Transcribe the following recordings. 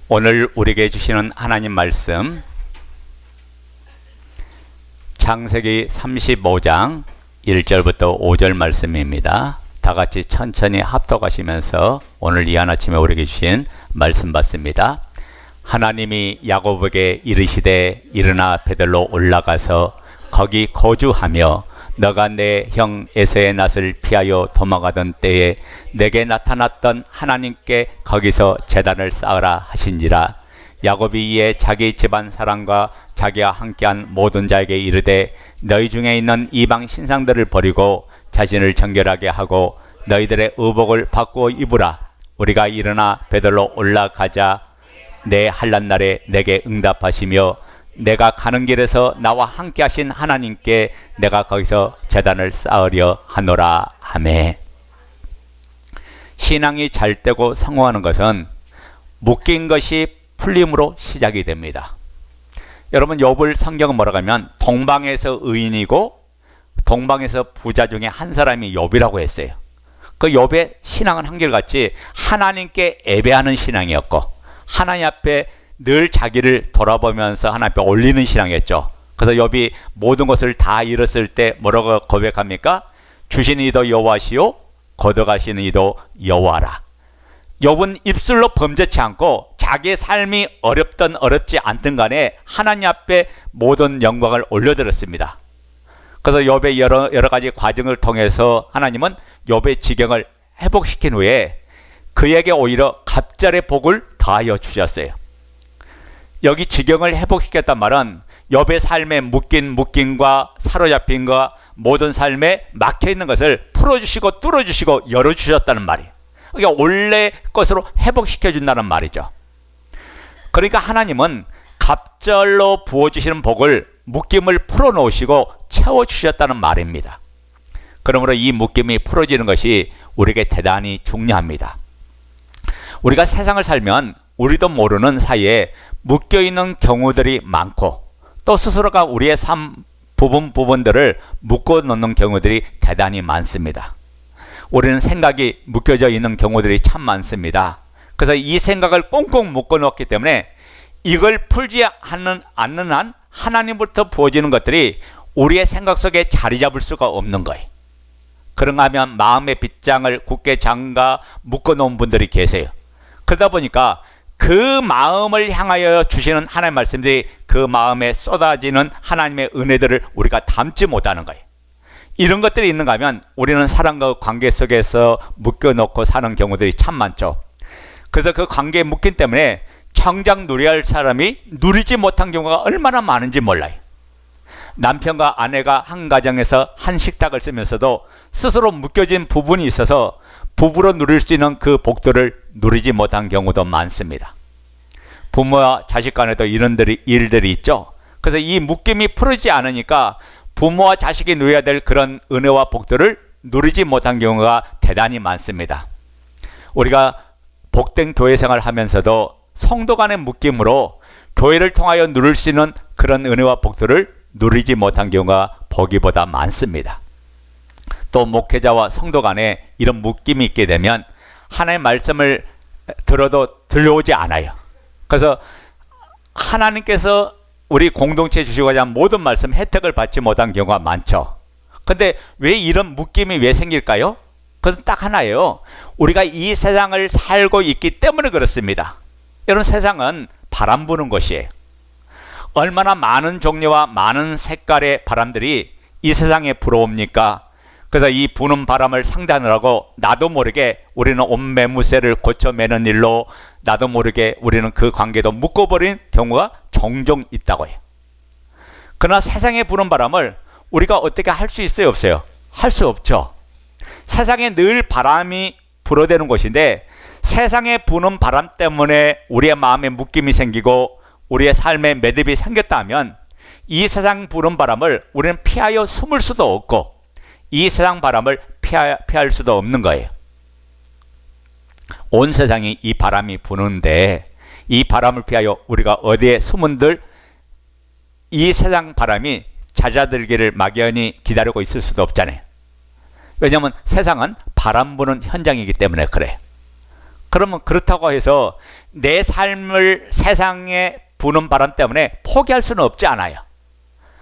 오늘 우리에게 주시는 하나님 말씀 창세기 35장 1절부터 5절 말씀입니다. 다 같이 천천히 합독하시면서 오늘 이 한 아침에 우리에게 주신 말씀 받습니다. 하나님이 야곱에게 이르시되 일어나 베들로 올라가서 거기 거주하며 너가 내 형 에서의 낯을 피하여 도망가던 때에 내게 나타났던 하나님께 거기서 제단을 쌓으라 하신지라. 야곱이 이에 자기 집안 사람과 자기와 함께한 모든 자에게 이르되 너희 중에 있는 이방 신상들을 버리고 자신을 정결하게 하고 너희들의 의복을 바꾸어 입으라. 우리가 일어나 베들로 올라가자. 내 환난 날에 내게 응답하시며 내가 가는 길에서 나와 함께 하신 하나님께 내가 거기서 제단을 쌓으려 하노라 하매. 신앙이 잘 되고 성공하는 것은 묶인 것이 풀림으로 시작이 됩니다. 여러분, 욥을 성경은 뭐라고 하면 동방에서 의인이고 동방에서 부자 중에 한 사람이 욥이라고 했어요. 그 욥의 신앙은 한결같이 하나님께 예배하는 신앙이었고 하나님 앞에 늘 자기를 돌아보면서 하나님 앞에 올리는 신앙이었죠. 그래서 욥이 모든 것을 다 잃었을 때 뭐라고 고백합니까? 주신 이도 여호와시요 거둬가시는 이도 여호와라. 욥은 입술로 범죄치 않고 자기의 삶이 어렵든 어렵지 않든 간에 하나님 앞에 모든 영광을 올려드렸습니다. 그래서 욥의 여러 가지 과정을 통해서 하나님은 욥의 지경을 회복시킨 후에 그에게 오히려 갑절의 복을 더하여 주셨어요. 여기 지경을 회복시켰단 말은 욥의 삶에 묶임과 사로잡힌과 모든 삶에 막혀있는 것을 풀어주시고 뚫어주시고 열어주셨다는 말이에요. 그러니까 원래 것으로 회복시켜준다는 말이죠. 그러니까 하나님은 갑절로 부어주시는 복을 묶임을 풀어놓으시고 채워주셨다는 말입니다. 그러므로 이 묶임이 풀어지는 것이 우리에게 대단히 중요합니다. 우리가 세상을 살면 우리도 모르는 사이에 묶여있는 경우들이 많고 또 스스로가 우리의 삶 부분들을 묶어놓는 경우들이 대단히 많습니다. 우리는 생각이 묶여져 있는 경우들이 참 많습니다. 그래서 이 생각을 꽁꽁 묶어놓기 때문에 이걸 풀지 않는 한 하나님부터 부어지는 것들이 우리의 생각 속에 자리 잡을 수가 없는 거예요. 그런가 하면 마음의 빗장을 굳게 잠가 묶어놓은 분들이 계세요. 그러다 보니까 그 마음을 향하여 주시는 하나님의 말씀들이 그 마음에 쏟아지는 하나님의 은혜들을 우리가 담지 못하는 거예요. 이런 것들이 있는가 하면 우리는 사람과 관계 속에서 묶여놓고 사는 경우들이 참 많죠. 그래서 그 관계에 묶인 때문에 정작 누려야 할 사람이 누리지 못한 경우가 얼마나 많은지 몰라요. 남편과 아내가 한 가정에서 한 식탁을 쓰면서도 스스로 묶여진 부분이 있어서 부부로 누릴 수 있는 그 복들을 누리지 못한 경우도 많습니다. 부모와 자식 간에도 이런 일들이 있죠. 그래서 이 묶임이 풀어지지 않으니까 부모와 자식이 누려야 될 그런 은혜와 복들을 누리지 못한 경우가 대단히 많습니다. 우리가 복된 교회 생활을 하면서도 성도 간의 묶임으로 교회를 통하여 누릴 수 있는 그런 은혜와 복들을 누리지 못한 경우가 보기보다 많습니다. 또 목회자와 성도 간에 이런 묶임이 있게 되면 하나님의 말씀을 들어도 들려오지 않아요. 그래서 하나님께서 우리 공동체에 주시고자 한 모든 말씀 혜택을 받지 못한 경우가 많죠. 근데 왜 이런 묶임이 왜 생길까요? 그것은 딱 하나예요. 우리가 이 세상을 살고 있기 때문에 그렇습니다. 여러분, 세상은 바람 부는 것이에요. 얼마나 많은 종류와 많은 색깔의 바람들이 이 세상에 불어옵니까? 그래서 이 부는 바람을 상대하느라고 나도 모르게 우리는 옷 매무새를 고쳐매는 일로 나도 모르게 우리는 그 관계도 묶어버린 경우가 종종 있다고 해요. 그러나 세상에 부는 바람을 우리가 어떻게 할 수 있어요, 없어요? 할 수 없죠. 세상에 늘 바람이 불어대는 곳인데 세상에 부는 바람 때문에 우리의 마음에 묶임이 생기고 우리의 삶에 매듭이 생겼다 하면 이 세상 부는 바람을 우리는 피하여 숨을 수도 없고 이 세상 바람을 피할 수도 없는 거예요. 온 세상이 이 바람이 부는데 이 바람을 피하여 우리가 어디에 숨은들 이 세상 바람이 잦아들기를 막연히 기다리고 있을 수도 없잖아요. 왜냐하면 세상은 바람 부는 현장이기 때문에 그래. 그러면 그렇다고 해서 내 삶을 세상에 부는 바람 때문에 포기할 수는 없지 않아요.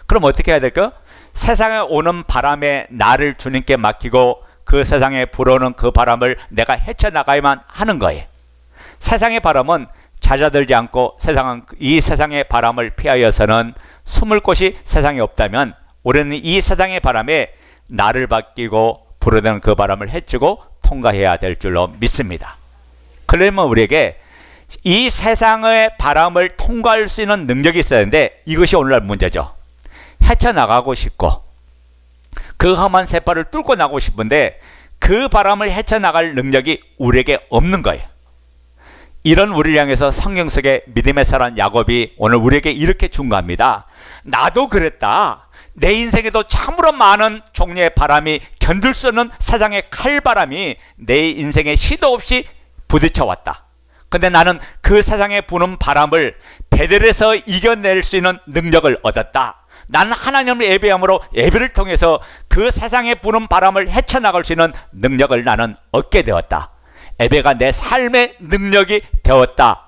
그럼 어떻게 해야 될까요? 세상에 오는 바람에 나를 주님께 맡기고 그 세상에 불어오는 그 바람을 내가 헤쳐나가야만 하는 거예요. 세상의 바람은 잦아들지 않고 이 세상의 바람을 피하여서는 숨을 곳이 세상에 없다면 우리는 이 세상의 바람에 나를 맡기고 불어오는 그 바람을 헤치고 통과해야 될 줄로 믿습니다. 그러면 우리에게 이 세상의 바람을 통과할 수 있는 능력이 있어야 하는데 이것이 오늘날 문제죠. 헤쳐나가고 싶고 그 험한 샘바를 뚫고 나가고 싶은데 그 바람을 헤쳐나갈 능력이 우리에게 없는 거예요. 이런 우리를 향해서 성경 속에 믿음의 사람 야곱이 오늘 우리에게 이렇게 중가합니다. 나도 그랬다. 내 인생에도 참으로 많은 종류의 바람이 견딜 수 없는 세상의 칼바람이 내 인생에 시도 없이 부딪혀왔다. 근데 나는 그 세상에 부는 바람을 베들에서 이겨낼 수 있는 능력을 얻었다. 나는 하나님을 예배함으로 예배를 통해서 그 세상에 부는 바람을 헤쳐나갈 수 있는 능력을 나는 얻게 되었다. 예배가 내 삶의 능력이 되었다.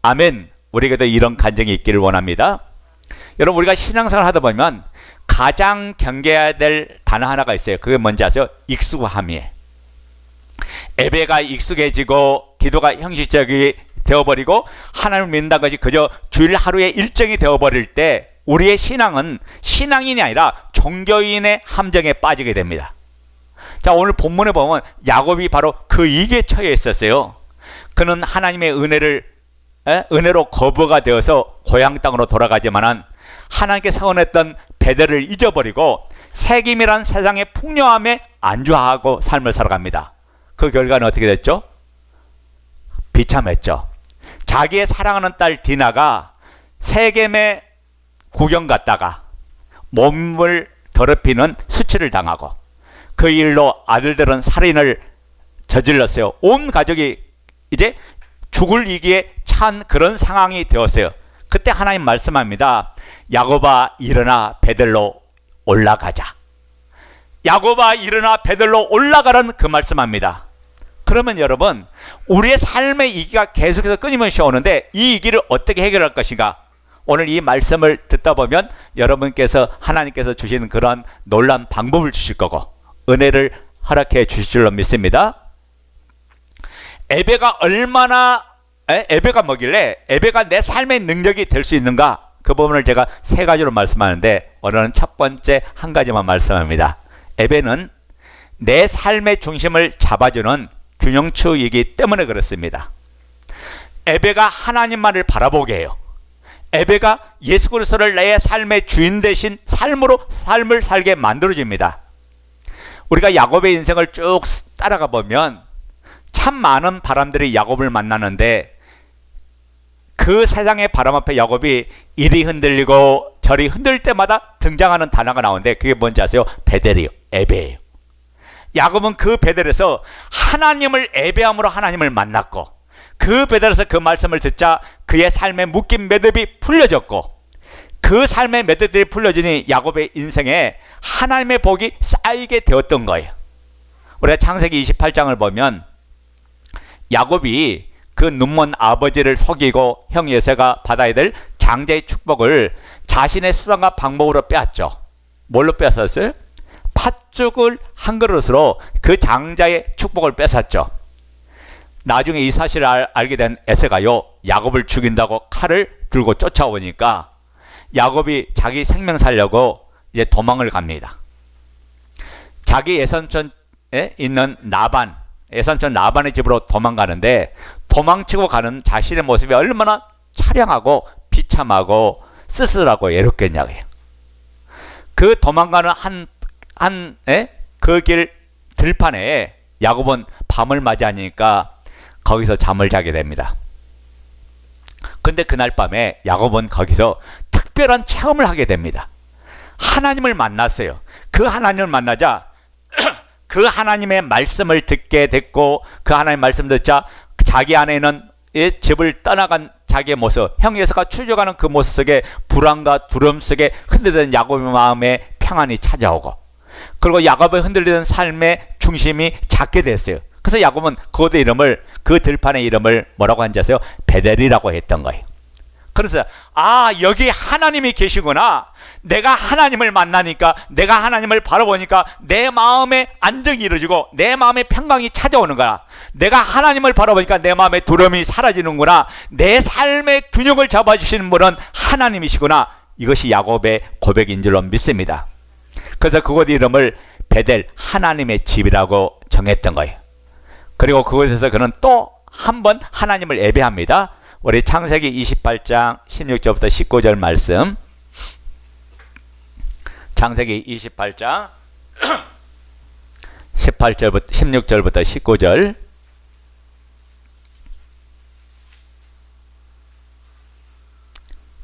아멘. 우리에게도 이런 간증이 있기를 원합니다. 여러분, 우리가 신앙생활을 하다 보면 가장 경계해야 될 단어 하나가 있어요. 그게 뭔지 아세요? 익숙함이에요. 예배가 익숙해지고 기도가 형식적이 되어버리고 하나님을 믿는다는 것이 그저 주일 하루의 일정이 되어버릴 때 우리의 신앙은 신앙인이 아니라 종교인의 함정에 빠지게 됩니다. 자, 오늘 본문에 보면 야곱이 바로 그 위기에 처해 있었어요. 그는 하나님의 은혜로 거부가 되어서 고향 땅으로 돌아가지만은 하나님께 서원했던 베델을 잊어버리고 세김이란 세상의 풍요함에 안주하고 삶을 살아갑니다. 그 결과는 어떻게 됐죠? 비참했죠. 자기의 사랑하는 딸 디나가 세겜에 구경 갔다가 몸을 더럽히는 수치를 당하고 그 일로 아들들은 살인을 저질렀어요. 온 가족이 이제 죽을 위기에 찬 그런 상황이 되었어요. 그때 하나님 말씀합니다. 야곱아 일어나 베들로 올라가자. 야곱아 일어나 베들로 올라가라는 그 말씀합니다. 그러면 여러분, 우리의 삶의 위기가 계속해서 끊임없이 오는데 이 위기를 어떻게 해결할 것인가? 오늘 이 말씀을 듣다 보면 여러분께서 하나님께서 주시는 그런 놀라운 방법을 주실 거고 은혜를 허락해 주실 줄로 믿습니다. 예배가 뭐길래 예배가 내 삶의 능력이 될 수 있는가? 그 부분을 제가 세 가지로 말씀하는데 오늘은 첫 번째 한 가지만 말씀합니다. 예배는 내 삶의 중심을 잡아주는 균형추이기 때문에 그렇습니다. 예배가 하나님만을 바라보게 해요. 예배가 예수 그리스도를 내 삶의 주인 되신 삶을 살게 만들어줍니다. 우리가 야곱의 인생을 쭉 따라가 보면 참 많은 바람들이 야곱을 만나는데 그 세상의 바람 앞에 야곱이 이리 흔들리고 저리 흔들 때마다 등장하는 단어가 나오는데 그게 뭔지 아세요? 베델이요. 예배예요. 야곱은 그 베델에서 하나님을 예배함으로 하나님을 만났고 그 베델에서 그 말씀을 듣자 그의 삶의 묶인 매듭이 풀려졌고 그 삶의 매듭들이 풀려지니 야곱의 인생에 하나님의 복이 쌓이게 되었던 거예요. 우리가 창세기 28장을 보면 야곱이 그 눈먼 아버지를 속이고 형 요셉가 받아야 될 장자의 축복을 자신의 수단과 방법으로 빼앗죠. 뭘로 빼앗았어요? 팥죽을 한 그릇으로 그 장자의 축복을 뺏었죠. 나중에 이 사실을 알게 된 에서가요, 야곱을 죽인다고 칼을 들고 쫓아오니까 야곱이 자기 생명 살려고 이제 도망을 갑니다. 자기 예선촌에 있는 예선촌 나반의 집으로 도망가는데 도망치고 가는 자신의 모습이 얼마나 차량하고 비참하고 쓸쓸하고 외롭겠냐고요. 그 도망가는 그 길 들판에 야곱은 밤을 맞이하니까 거기서 잠을 자게 됩니다. 근데 그날 밤에 야곱은 거기서 특별한 체험을 하게 됩니다. 하나님을 만났어요. 그 하나님을 만나자 그 하나님의 말씀을 듣게 됐고 그 하나님의 말씀 듣자 자기 안에는 집을 떠나간 자기의 모습, 형 요셉가 추적하는 그 모습 속에 불안과 두려움 속에 흔들리던 야곱의 마음에 평안이 찾아오고 그리고 야곱의 흔들리던 삶의 중심이 잡게 됐어요. 그래서 야곱은 그 들판의 이름을 뭐라고 한지 아세요? 베델이라고 했던 거예요. 그래서 여기 하나님이 계시구나. 내가 하나님을 만나니까, 내가 하나님을 바라보니까 내 마음에 안정이 이루어지고 내 마음에 평강이 찾아오는 거야. 내가 하나님을 바라보니까 내 마음에 두려움이 사라지는구나. 내 삶의 균형을 잡아주시는 분은 하나님이시구나. 이것이 야곱의 고백인 줄로 믿습니다. 그래서 그곳 이름을 베델, 하나님의 집이라고 정했던 거예요. 그리고 그곳에서 그는 또 한 번 하나님을 예배합니다. 우리 창세기 28장 16절부터 19절 말씀. 창세기 28장 16절부터 19절.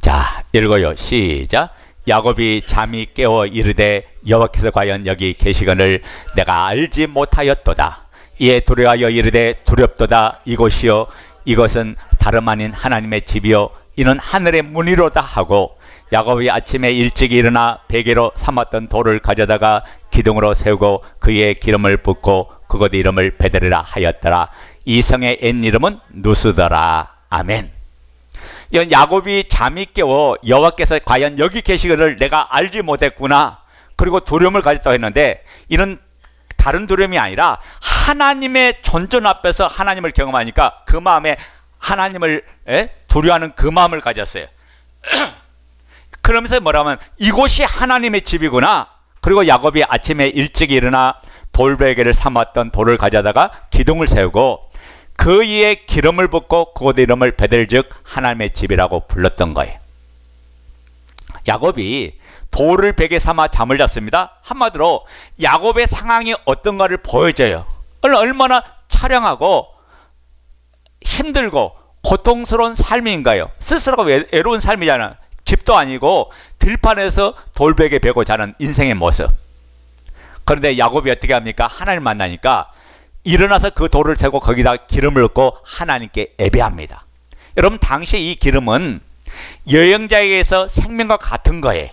자, 읽어요. 시작. 야곱이 잠이 깨어 이르되 여호와께서 과연 여기 계시거늘 내가 알지 못하였도다. 이에 두려워하여 이르되 두렵도다. 이곳이요 이것은 다름 아닌 하나님의 집이요 이는 하늘의 문이로다 하고, 야곱이 아침에 일찍 일어나 베개로 삼았던 돌을 가져다가 기둥으로 세우고 그의 기름을 붓고 그곳 이름을 베델이라 하였더라. 이 성의 옛 이름은 누스더라. 아멘. 이건 야곱이 잠이 깨워 여호와께서 과연 여기 계시기를 내가 알지 못했구나, 그리고 두려움을 가졌다고 했는데, 이는 다른 두려움이 아니라 하나님의 존존 앞에서 하나님을 경험하니까 그 마음에 하나님을 두려워하는 그 마음을 가졌어요. 그러면서 뭐라면 이곳이 하나님의 집이구나. 그리고 야곱이 아침에 일찍 일어나 돌베개를 삼았던 돌을 가져다가 기둥을 세우고 그 위에 기름을 붓고 그곳 이름을 베델 즉 하나님의 집이라고 불렀던 거예요. 야곱이 돌을 베개 삼아 잠을 잤습니다. 한마디로 야곱의 상황이 어떤가를 보여줘요. 얼마나 차량하고 힘들고 고통스러운 삶인가요? 쓸쓸하고 외로운 삶이잖아요. 집도 아니고 들판에서 돌베개 베고 자는 인생의 모습. 그런데 야곱이 어떻게 합니까? 하나님 만나니까 일어나서 그 돌을 세고 거기다 기름을 넣고 하나님께 예배합니다. 여러분, 당시 이 기름은 여행자에게서 생명과 같은 거예요.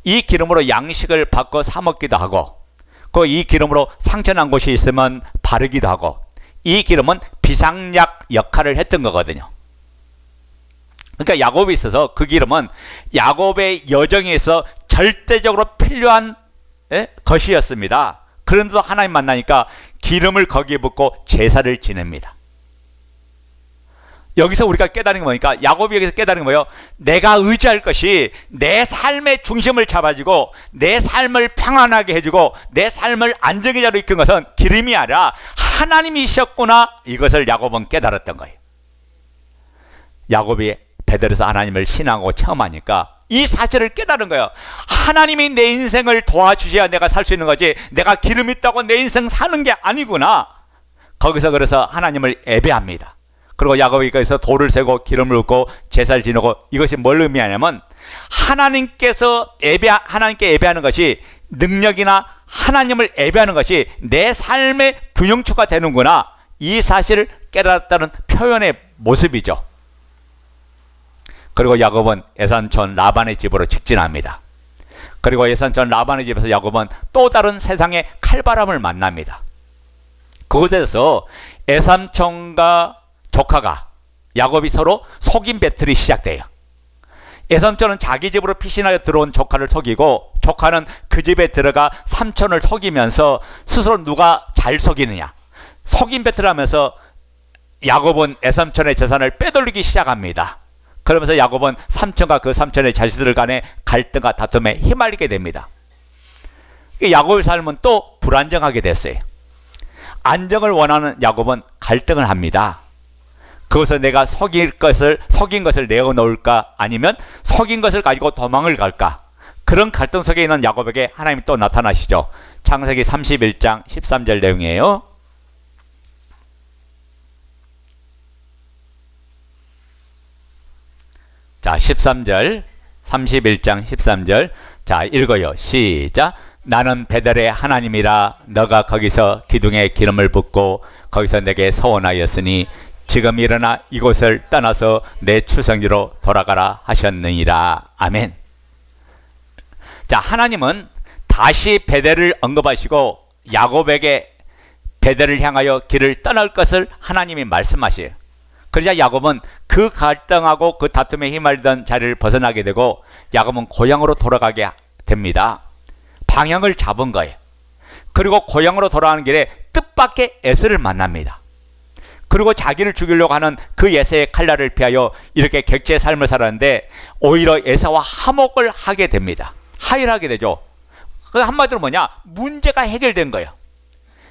이 기름으로 양식을 바꿔 사 먹기도 하고, 그 이 기름으로 상처난 곳이 있으면 바르기도 하고, 이 기름은 비상약 역할을 했던 거거든요. 그러니까 야곱이 있어서 그 기름은 야곱의 여정에서 절대적으로 필요한 것이었습니다. 그런데도 하나님 만나니까 기름을 거기에 붓고 제사를 지냅니다. 여기서 우리가 깨달은 게 뭐니까, 야곱이 여기서 깨달은 게 뭐예요? 내가 의지할 것이 내 삶의 중심을 잡아주고 내 삶을 평안하게 해주고 내 삶을 안정의 자로 이끈 것은 기름이 아니라 하나님이셨구나. 이것을 야곱은 깨달았던 거예요. 야곱이 베델에서 하나님을 신앙하고 처음 하니까 이 사실을 깨달은 거예요. 하나님이 내 인생을 도와주셔야 내가 살 수 있는 거지, 내가 기름 있다고 내 인생 사는 게 아니구나. 거기서 그래서 하나님을 예배합니다. 그리고 야곱이 거기서 돌을 세고 기름을 붓고 제사를 지내고, 이것이 뭘 의미하냐면 하나님께 예배하는 것이, 능력이나 하나님을 예배하는 것이 내 삶의 균형추가 되는구나. 이 사실을 깨달았다는 표현의 모습이죠. 그리고 야곱은 예산촌 라반의 집으로 직진합니다. 그리고 예산촌 라반의 집에서 야곱은 또 다른 세상의 칼바람을 만납니다. 그곳에서 예삼촌과 조카가, 야곱이 서로 속임 배틀이 시작돼요. 예삼촌은 자기 집으로 피신하여 들어온 조카를 속이고, 조카는 그 집에 들어가 삼촌을 속이면서 스스로 누가 잘 속이느냐 속임 배틀하면서 야곱은 예삼촌의 재산을 빼돌리기 시작합니다. 그러면서 야곱은 삼촌과 그 삼촌의 자식들 간의 갈등과 다툼에 휘말리게 됩니다. 야곱의 삶은 또 불안정하게 됐어요. 안정을 원하는 야곱은 갈등을 합니다. 그것을 내가 속인 것을 내어놓을까, 아니면 속인 것을 가지고 도망을 갈까? 그런 갈등 속에 있는 야곱에게 하나님이 또 나타나시죠. 창세기 31장 13절 내용이에요. 자, 13절, 31장 13절. 자, 읽어요. 시작. 나는 베델의 하나님이라. 너가 거기서 기둥에 기름을 붓고 거기서 내게 서원하였으니 지금 일어나 이곳을 떠나서 내 출생지로 돌아가라 하셨느니라. 아멘. 자, 하나님은 다시 베델을 언급하시고 야곱에게 베델을 향하여 길을 떠날 것을 하나님이 말씀하시에요. 그러자 야곱은 그 갈등하고 그 다툼에 휘말리던 자리를 벗어나게 되고 야곱은 고향으로 돌아가게 됩니다. 방향을 잡은 거예요. 그리고 고향으로 돌아가는 길에 뜻밖의 에서를 만납니다. 그리고 자기를 죽이려고 하는 그 에서의 칼날을 피하여 이렇게 객지의 삶을 살았는데 오히려 에서와 화목을 하게 됩니다. 화해하게 되죠. 그 한마디로 뭐냐? 문제가 해결된 거예요.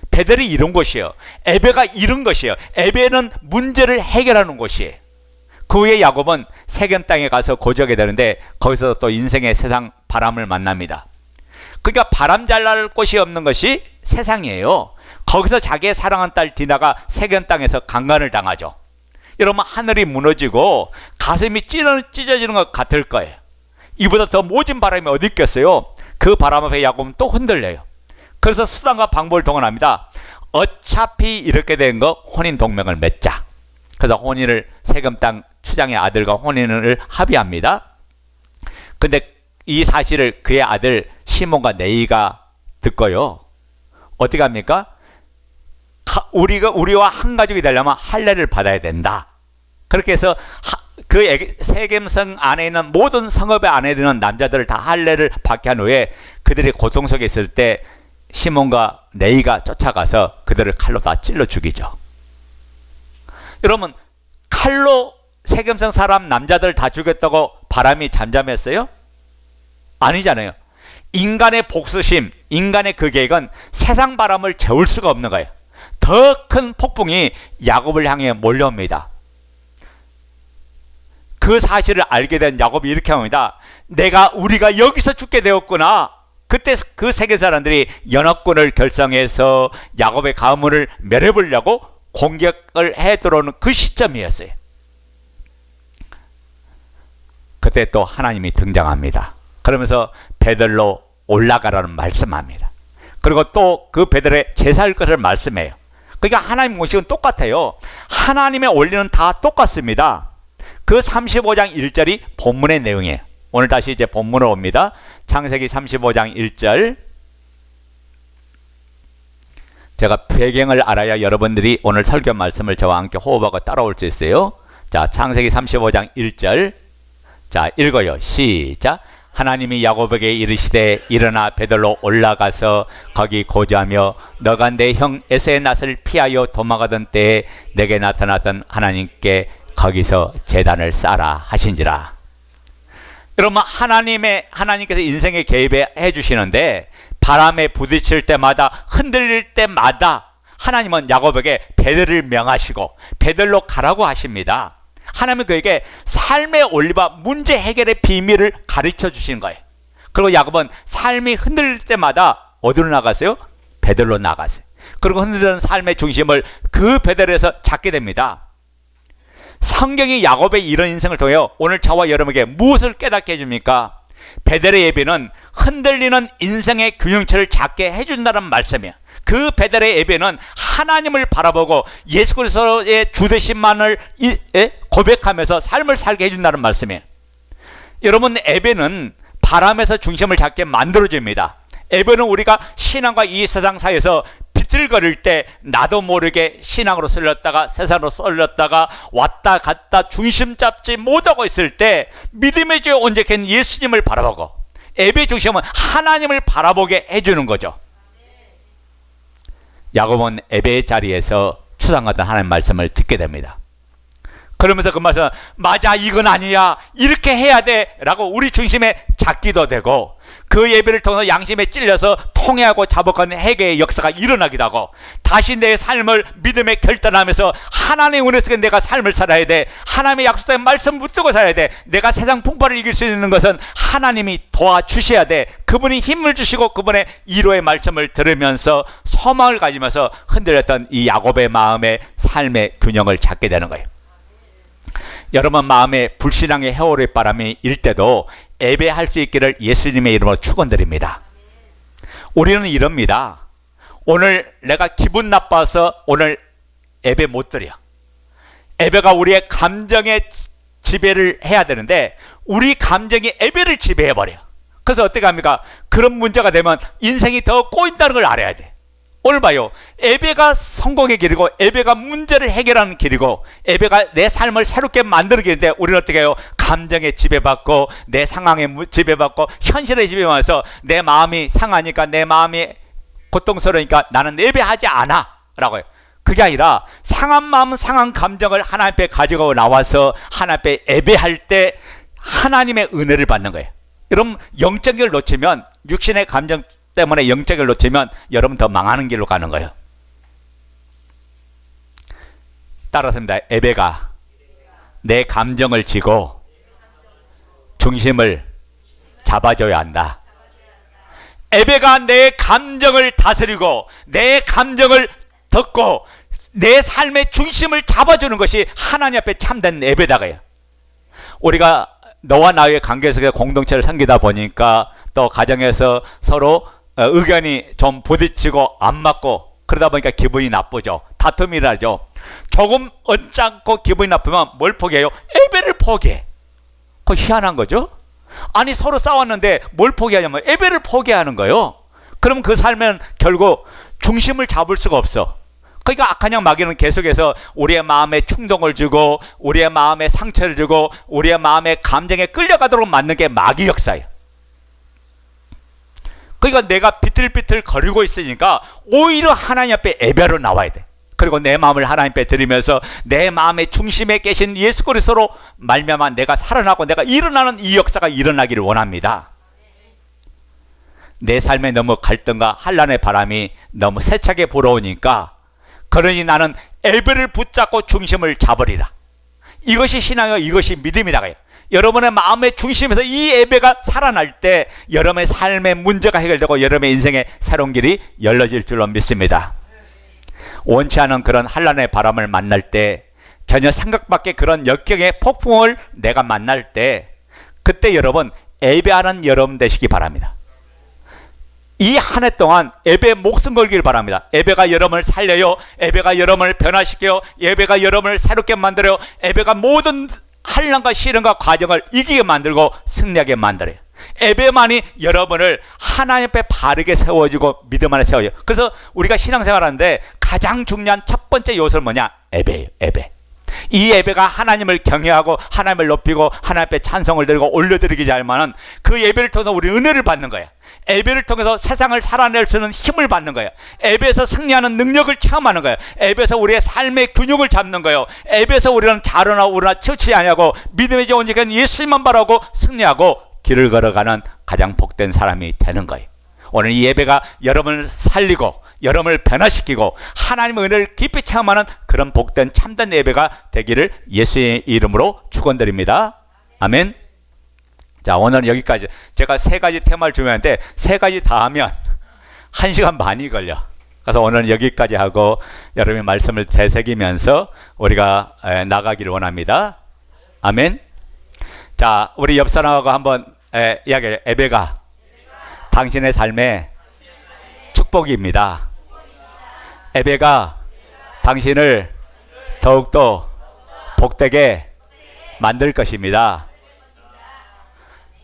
베델이 이런 곳이에요. 에베가 이런 것이에요. 에베는 문제를 해결하는 곳이에요. 그 후에 야곱은 세겜 땅에 가서 거주하게 되는데 거기서 또 인생의 세상 바람을 만납니다. 그러니까 바람 잘 날 곳이 없는 것이 세상이에요. 거기서 자기의 사랑한 딸 디나가 세겜 땅에서 강간을 당하죠. 여러분, 하늘이 무너지고 가슴이 찢어지는 것 같을 거예요. 이보다 더 모진 바람이 어디 있겠어요? 그 바람 앞에 야곱은 또 흔들려요. 그래서 수단과 방법을 동원합니다. 어차피 이렇게 된 거 혼인 동맹을 맺자. 그래서 혼인을 세겜 땅 추장의 아들과 혼인을 합의합니다. 근데 이 사실을 그의 아들 시몬과 네이가 듣고요. 어떻게 합니까? 우리와 한 가족이 되려면 할례를 받아야 된다. 그렇게 해서 그 세겜성 안에 있는 모든 성읍의 안에 드는 남자들을 다 할례를 받게 한 후에 그들이 고통 속에 있을 때 시몬과 네이가 쫓아가서 그들을 칼로 다 찔러 죽이죠. 여러분, 칼로 세겜성 사람 남자들 다 죽였다고 바람이 잠잠했어요? 아니잖아요. 인간의 복수심, 인간의 그 계획은 세상 바람을 재울 수가 없는 거예요. 더 큰 폭풍이 야곱을 향해 몰려옵니다. 그 사실을 알게 된 야곱이 이렇게 합니다. 우리가 여기서 죽게 되었구나. 그때 그 세계 사람들이 연합군을 결성해서 야곱의 가문을 멸해보려고 공격을 해 들어오는 그 시점이었어요. 그때 또 하나님이 등장합니다. 그러면서 베델로 올라가라는 말씀합니다. 그리고 또 그 베델에 제사할 것을 말씀해요. 그러니까 하나님 공식은 똑같아요. 하나님의 원리는 다 똑같습니다. 그 35장 1절이 본문의 내용이에요. 오늘 다시 이제 본문으로 옵니다. 창세기 35장 1절. 제가 배경을 알아야 여러분들이 오늘 설교 말씀을 저와 함께 호흡하고 따라올 수 있어요. 자, 창세기 35장 1절. 자, 읽어요. 시작. 하나님이 야곱에게 이르시되 일어나 베델로 올라가서 거기 거주하며 너가 내 형 에서의 낯을 피하여 도망가던 때에 내게 나타났던 하나님께 거기서 제단을 쌓아라 하신지라. 여러분, 하나님께서 인생에 개입해 주시는데 바람에 부딪힐 때마다 흔들릴 때마다 하나님은 야곱에게 베델을 명하시고 베델로 가라고 하십니다. 하나님은 그에게 삶의 원리와 문제 해결의 비밀을 가르쳐 주시는 거예요. 그리고 야곱은 삶이 흔들릴 때마다 어디로 나가세요? 베델로 나가세요. 그리고 흔들리는 삶의 중심을 그 베델에서 찾게 됩니다. 성경이 야곱의 이런 인생을 통해 오늘 저와 여러분에게 무엇을 깨닫게 해줍니까? 베델의 예배는 흔들리는 인생의 균형체를 찾게 해준다는 말씀이에요. 그 베델의 예배는 하나님을 바라보고 예수 그리스도의 주되심만을 고백하면서 삶을 살게 해준다는 말씀이에요. 여러분, 예배는 바람에서 중심을 잡게 만들어줍니다. 예배는 우리가 신앙과 이 세상 사이에서 비틀거릴 때 나도 모르게 신앙으로 쏠렸다가 세상으로 쏠렸다가 왔다 갔다 중심 잡지 못하고 있을 때 믿음의 주에 온전한 예수님을 바라보고 예배 중심은 하나님을 바라보게 해주는 거죠. 야곱은 예배의 자리에서 추상하던 하나님의 말씀을 듣게 됩니다. 그러면서 그 말씀, 맞아, 이건 아니야, 이렇게 해야 돼 라고 우리 중심에 잡기도 되고, 그 예배를 통해서 양심에 찔려서 통회하고 자복하는 회개의 역사가 일어나기도 하고, 다시 내 삶을 믿음에 결단하면서 하나님의 은혜 속에 내가 삶을 살아야 돼, 하나님의 약속된 말씀 붙들고 살아야 돼, 내가 세상 풍파를 이길 수 있는 것은 하나님이 도와주셔야 돼, 그분이 힘을 주시고 그분의 위로의 말씀을 들으면서 소망을 가지면서 흔들렸던 이 야곱의 마음의 삶의 균형을 찾게 되는 거예요. 여러분, 마음에 불신앙의 해오리 바람이 일 때도 예배할 수 있기를 예수님의 이름으로 축원드립니다. 우리는 이럽니다. 오늘 내가 기분 나빠서 오늘 예배 못 드려. 예배가 우리의 감정에 지배를 해야 되는데 우리 감정이 예배를 지배해버려. 그래서 어떻게 합니까? 그런 문제가 되면 인생이 더 꼬인다는 걸 알아야 돼. 오늘 봐요. 예배가 성공의 길이고 예배가 문제를 해결하는 길이고 예배가 내 삶을 새롭게 만드는 길인데 우리는 어떻게 해요? 감정에 지배받고 내 상황에 지배받고 현실에 지배받아서 내 마음이 상하니까 내 마음이 고통스러우니까 나는 예배하지 않아 라고 해요. 그게 아니라 상한 마음 상한 감정을 하나님 앞에 가지고 나와서 하나님 앞에 예배할 때 하나님의 은혜를 받는 거예요. 여러분 영적인 걸 놓치면 육신의 감정 때문에 영적인 걸 놓치면 여러분 더 망하는 길로 가는 거예요. 따라서입니다. 예배가 내 감정을 지고 중심을 잡아줘야 한다. 예배가 내 감정을 다스리고 내 감정을 듣고 내 삶의 중심을 잡아주는 것이 하나님 앞에 참된 예배다가요. 우리가 너와 나의 관계 속에서 공동체를 섬기다 보니까 또 가정에서 서로 의견이 좀 부딪히고 안 맞고 그러다 보니까 기분이 나쁘죠. 다툼이 나죠. 조금 언짢고 기분이 나쁘면 뭘 포기해요? 예배를 포기해. 그거 희한한 거죠. 아니 서로 싸웠는데 뭘 포기하냐면 예배를 포기하는 거예요. 그럼 그 삶은 결국 중심을 잡을 수가 없어. 그러니까 악한 영 마귀는 계속해서 우리의 마음에 충동을 주고 우리의 마음에 상처를 주고 우리의 마음의 감정에 끌려가도록 만드는 게 마귀 역사예요. 그러니까 내가 비틀비틀 거리고 있으니까 오히려 하나님 앞에 예배로 나와야 돼. 그리고 내 마음을 하나님 앞에 드리면서 내 마음의 중심에 계신 예수 그리스도로 말미암아 내가 살아나고 내가 일어나는 이 역사가 일어나기를 원합니다. 내 삶에 너무 갈등과 환난의 바람이 너무 세차게 불어오니까 그러니 나는 예배를 붙잡고 중심을 잡으리라. 이것이 신앙이요 이것이 믿음이다. 여러분의 마음의 중심에서 이 예배가 살아날 때 여러분의 삶의 문제가 해결되고 여러분의 인생의 새로운 길이 열려질 줄로 믿습니다. 원치 않은 그런 환난의 바람을 만날 때 전혀 생각 밖의 그런 역경의 폭풍을 내가 만날 때 그때 여러분 예배하는 여러분 되시기 바랍니다. 이 한 해 동안 예배에 목숨 걸기를 바랍니다. 예배가 여러분을 살려요. 예배가 여러분을 변화시켜요. 예배가 여러분을 새롭게 만들어요. 예배가 모든 환난과 시련과 과정을 이기게 만들고 승리하게 만들어요. 예배만이 여러분을 하나님 앞에 바르게 세워주고 믿음 안에 세워요. 그래서 우리가 신앙생활하는데 가장 중요한 첫 번째 요소는 뭐냐? 예배예요. 예배. 이 예배가 하나님을 경외하고 하나님을 높이고 하나님 앞에 찬송을 드리고 올려드리기 잘만은 그 예배를 통해서 우리 은혜를 받는 거예요. 예배를 통해서 세상을 살아낼 수 있는 힘을 받는 거예요. 예배에서 승리하는 능력을 체험하는 거예요. 예배에서 우리의 삶의 균형을 잡는 거예요. 예배에서 우리는 자로나 우러나 치우치지 아니하고 믿음의 좋으니까 예수님만 바라고 승리하고 길을 걸어가는 가장 복된 사람이 되는 거예요. 오늘 이 예배가 여러분을 살리고 여러분을 변화시키고 하나님의 은혜를 깊이 체험하는 그런 복된 참된 예배가 되기를 예수의 이름으로 축원드립니다. 아멘. 자, 오늘은 여기까지. 제가 세 가지 테마를 준비했는데 세 가지 다 하면 1시간 반이 걸려. 그래서 오늘은 여기까지 하고 여러분의 말씀을 되새기면서 우리가 나가기를 원합니다. 아멘. 자, 우리 옆 사람하고 한번 이야기해요. 예배가 당신의 삶의 축복입니다. 예배가 당신을 더욱더 복되게 만들 것입니다.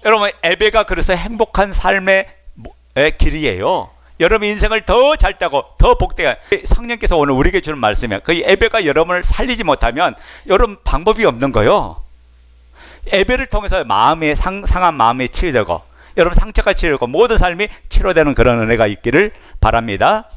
여러분, 예배가 그래서 행복한 삶의 길이에요. 여러분 인생을 더 잘 되고 더 복되게. 성령께서 오늘 우리에게 주는 말씀이에요. 그 예배가 여러분을 살리지 못하면 여러분 방법이 없는 거예요. 예배를 통해서 마음의 상한 마음이 치유되고 여러분 상처가 치유되고 모든 삶이 치료되는 그런 은혜가 있기를 바랍니다.